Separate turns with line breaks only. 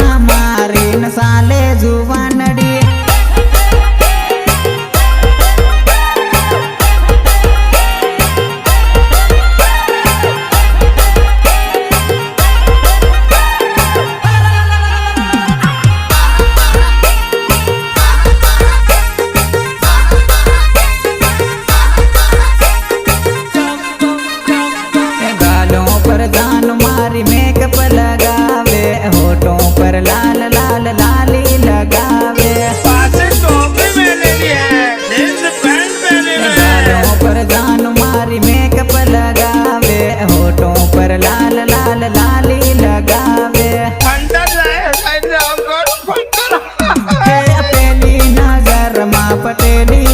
ना मारी न साले जुवानड़ी पर जान मारी मेकअप लगावे होठों पर लाल लाल लाली लगावे
पासे टोपी मैंने ली है जींस पैंट पहने हुए
गालों पर जान मारी मेकअप लगावे होठों पर लाल लाल लाली लगावे
फंटर लाए साइड से हमको फंटर
पहली नजर माँ पटेली